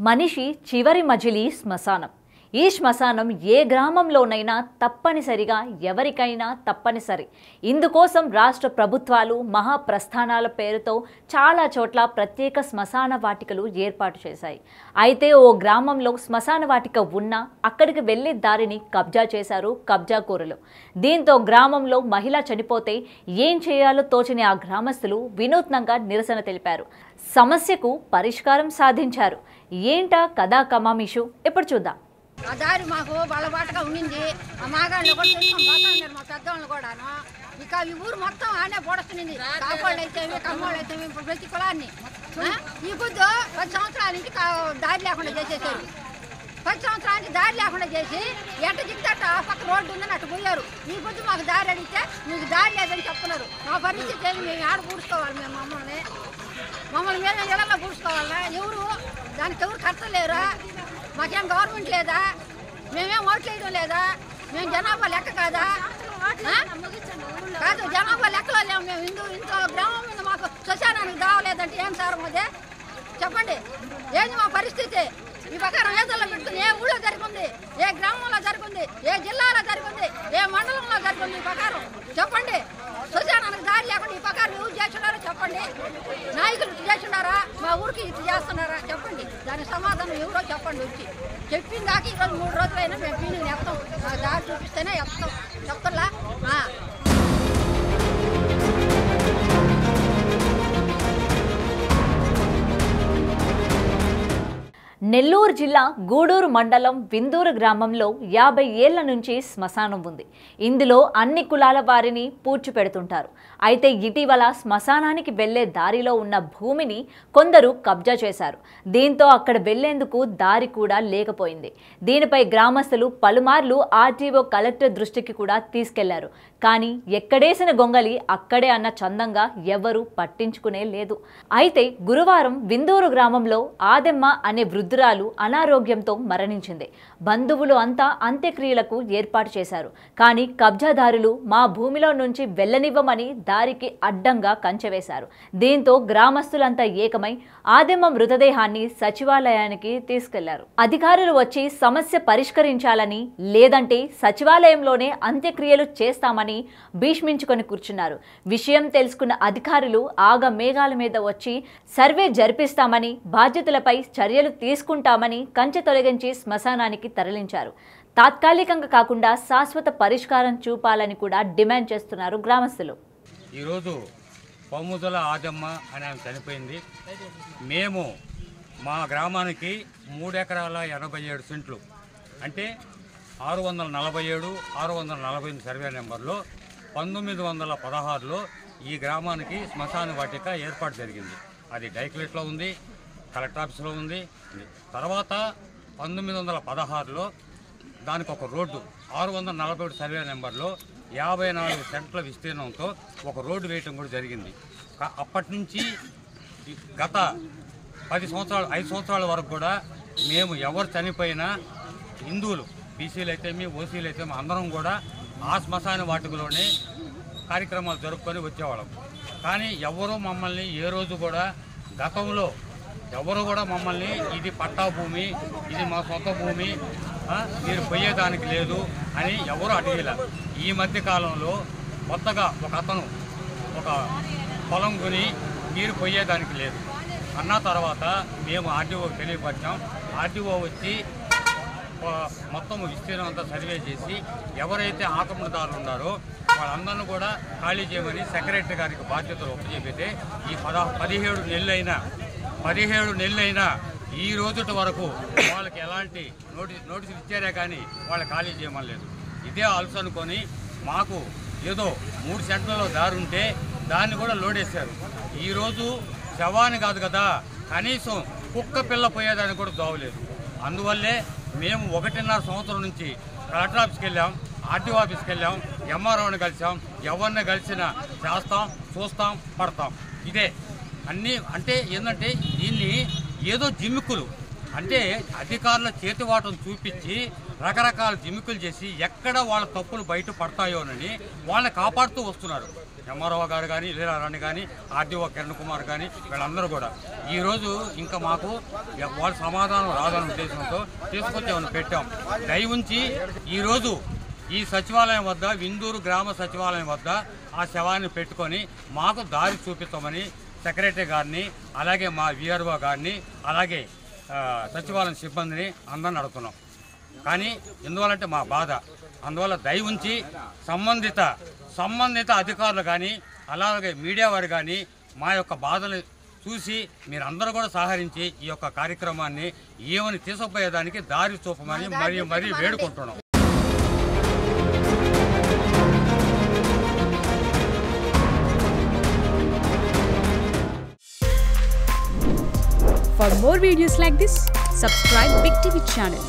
మనిషి చివరి మజిలీ శ్మశానం. ఈ శ్మశానం ఏ గ్రామంలోనైనా తప్పనిసరిగా ఎవరికైనా తప్పనిసరి. ఇందుకోసం రాష్ట్ర ప్రభుత్వాలు మహాప్రస్థానాల పేరుతో చాలా చోట్ల ప్రత్యేక శ్మశాన వాటికలు ఏర్పాటు చేశాయి. అయితే ఓ గ్రామంలో శ్మశాన వాటిక ఉన్నా అక్కడికి వెళ్లే దారిని కబ్జా చేశారు కబ్జాకోరులు. దీంతో గ్రామంలో మహిళ చనిపోతే ఏం చేయాలో తోచని ఆ గ్రామస్తులు వినూత్నంగా నిరసన తెలిపారు. సమస్యకు పరిష్కారం సాధించారు. ఏంటా కథా కమామిషు ఇప్పుడు చూద్దాం. ఆ దారి మాకు బలబాటగా ఉండింది. ఆ మాగాళ్ళు కూడా తీసుకొని పోతాన్నారు మా పెద్దవాళ్ళు కూడాను. ఇక ఈ ఊరు మొత్తం ఆనే పొడుస్తుంది. కాపాళ్ళు అయితే కమ్మోళ్ళు అయితే ఇప్పుడు ప్రతి కులాన్ని ఈ పొద్దు 10 సంవత్సరాల నుంచి దారి లేకుండా చేసేసారు. 10 సంవత్సరాల నుంచి దారి లేకుండా చేసి ఎట్ట దిగుతట ఆ పక్క రోడ్డు ఉందని అట్టు పోయారు. ఈ పొద్దు మాకు దారి అడిగితే మీకు దారి లేదని చెప్తున్నారు. మా పరిస్థితి ఏమి మేము ఆడ పూడ్చుకోవాలి. మేము మమ్మల్ని మీద ఎలా పూడ్చుకోవాలా? ఎవరు దానికి ఎవరు కట్టలేరా? మాకేం గవర్నమెంట్ లేదా? మేమేం ఓట్లు వేయడం లేదా? మేము జనాభా లెక్క కాదా? కాదు, జనాభా లెక్కలో లేము మేము. ఇంత గ్రామం మీద మాకు శ్మశానానికి దావలేదంటే ఏం సార్ అదే చెప్పండి. ఏంది మా పరిస్థితి? ఈ ప్రకారం ఏదల్లో పెట్టుకుని ఏ ఊళ్ళో జరుగుంది, ఏ గ్రామంలో జరుగుంది, ఏ జిల్లాలో జరుగుంది, ఏ మండలంలో జరుగుంది, ఈ ప్రకారం చెప్పండి. శ్మశానానికి దారి లేకుండా ఈ ప్రకారం ఎవరు చేస్తున్నారో చెప్పండి. నాయకులు చేస్తున్నారా? మా ఊరికి ఇది చేస్తున్నారా? చెప్పండి. దానికి సమాధానం ఎవరో చెప్పండి. వచ్చి చెప్పిన దాకా ఈరోజు 3 రోజులైనా మేము పీనిని ఎత్తాం. దారి చూపిస్తేనే ఎత్తాం. చెప్తున్నా నెల్లూరు జిల్లా గూడూరు మండలం విందూరు గ్రామంలో 50 ఏళ్ల నుంచి శ్మశానం ఉంది. ఇందులో అన్ని కులాల వారిని పూడ్చిపెడుతుంటారు. అయితే ఇటీవల శ్మశానానికి వెళ్లే దారిలో ఉన్న భూమిని కొందరు కబ్జా చేశారు. దీంతో అక్కడ వెళ్లేందుకు దారి కూడా లేకపోయింది. దీనిపై గ్రామస్తులు పలుమార్లు ఆర్టీఓ కలెక్టర్ దృష్టికి కూడా తీసుకెళ్లారు. కానీ ఎక్కడేసిన గొంగలి అక్కడే అన్న చందంగా ఎవరూ పట్టించుకునే లేదు. అయితే గురువారం విందూరు గ్రామంలో ఆదెమ్మ అనే వృద్ధురాలు అనారోగ్యంతో మరణించింది. బంధువులు అంతా అంత్యక్రియలకు ఏర్పాటు చేశారు. కానీ కబ్జాదారులు మా భూమిలో నుంచి వెళ్లనివ్వమని దారికి అడ్డంగా కంచెవేశారు. దీంతో గ్రామస్తులంతా ఏకమై ఆదెమ్మ మృతదేహాన్ని సచివాలయానికి తీసుకెళ్లారు. అధికారులు వచ్చి సమస్య పరిష్కరించాలని, లేదంటే సచివాలయంలోనే అంత్యక్రియలు చేస్తామని భీష్మించుకొని కూర్చున్నారు. విషయం తెలుసుకున్న అధికారులు ఆగ మేఘాల మీద వచ్చి సర్వే జరిపిస్తామని, బాధ్యతలపై చర్యలు తీసుకుంటామని కంచె తొలగించి శ్మశానానికి తరలించారు. తాత్కాలికంగా కాకుండా శాశ్వత పరిష్కారం చూపాలని కూడా డిమాండ్ చేస్తున్నారు గ్రామస్తులు. ఈరోజు పమ్ముదల ఆదమ్మ అని ఆమె చనిపోయింది. మేము మా గ్రామానికి 3 ఎకరాల 87 సెంట్లు అంటే 647, 648 సర్వే నెంబర్లో 1916లో ఈ గ్రామానికి శ్మశాన వాటిక ఏర్పాటు జరిగింది. అది డైక్లెట్లో ఉంది, కలెక్టర్ ఆఫీస్లో ఉంది. తర్వాత 1916లో దానికి ఒక రోడ్డు 647 సర్వే నెంబర్లో 54 సెంట్ల విస్తీర్ణంతో ఒక రోడ్డు వేయటం కూడా జరిగింది. అప్పటి నుంచి గత 5 సంవత్సరాల వరకు కూడా మేము ఎవరు చనిపోయినా హిందువులు, బీసీలు అయితేమి, ఓసీలు అయితేమి అందరం కూడా ఆ శ్మశాన వాటికలోనే కార్యక్రమాలు జరుపుకొని వచ్చేవాళ్ళం. కానీ ఎవరూ మమ్మల్ని ఏ రోజు కూడా గతంలో ఎవరు కూడా మమ్మల్ని ఇది పట్టా భూమి, ఇది మా సొంత భూమి, మీరు పోయేదానికి లేదు అని ఎవరు అడిగేలా. ఈ మధ్య కాలంలో కొత్తగా ఒక అతను ఒక పొలం కొని మీరు పోయేదానికి లేదు అన్న తర్వాత మేము ఆర్టీఓకి తెలియపరిచాం. ఆర్టీఓ వచ్చి మొత్తం విస్తీర్ణం అంతా సర్వే చేసి ఎవరైతే ఆక్రమణదారులు ఉన్నారో వాళ్ళందరినీ కూడా ఖాళీ చేయమని సెక్రటరీ గారికి బాధ్యతలు ఒప్పచెప్పితే ఈ 17 నెలలైనా ఈ రోజుటి వరకు వాళ్ళకి ఎలాంటి నోటీసులు ఇచ్చారే కానీ వాళ్ళు ఖాళీ చేయమని లేదు. ఇదే అలసు అనుకొని మాకు ఏదో 3 సెంట్లలో దారి ఉంటే దాన్ని కూడా లోడేశారు. ఈరోజు శవాన్ని కాదు కదా, కనీసం కుక్క పిల్ల పోయేదానికి కూడా దోవలేదు. అందువల్లే మేము 1.5 సంవత్సరం నుంచి కలెక్టర్ ఆఫీస్కి వెళ్ళాం, ఆర్టీఓ ఆఫీస్కి వెళ్ళాం, ఎంఆర్ఓని కలిసాం. ఎవరిని కలిసినా చేస్తాం, చూస్తాం, పడతాం. ఇదే అన్నీ. అంటే ఏంటంటే దీన్ని ఏదో జిమ్మిక్కులు అంటే అధికారుల చేతివాటం చూపించి రకరకాల జిమ్మికులు చేసి ఎక్కడ వాళ్ళ తప్పులు బయట పడతాయోనని వాళ్ళని కాపాడుతూ వస్తున్నారు. ఎంఆర్ఓ గారు కానీ, లీలారాణి కానీ, ఆర్డీఓ కిరణ్ కుమార్ కానీ, వీళ్ళందరూ కూడా ఈరోజు ఇంకా మాకు వాళ్ళ సమాధానం రాదన్న ఉద్దేశంతో తీసుకొచ్చామని పెట్టాం. దయ ఉంచి ఈరోజు ఈ సచివాలయం వద్ద, విందూరు గ్రామ సచివాలయం వద్ద ఆ శవాన్ని పెట్టుకొని మాకు దారి చూపించమని సెక్రటరీ గారిని, అలాగే మా విఆర్ఓ గారిని, అలాగే సచివాలయం సిబ్బందిని అందరిని అడుగుతున్నాం. కానీ ఎందువల్లంటే మా బాధ, అందువల్ల దయ ఉంచి సంబంధిత అధికారులు కానీ, అలాగే మీడియా వారు కానీ మా యొక్క బాధలు చూసి మీరందరూ కూడా సహకరించి ఈ యొక్క కార్యక్రమాన్ని ఏమని తీసుకుపోయేదానికి దారి చూపమని మరీ వేడుకుంటున్నాం. For more videos like this, subscribe Big TV channel.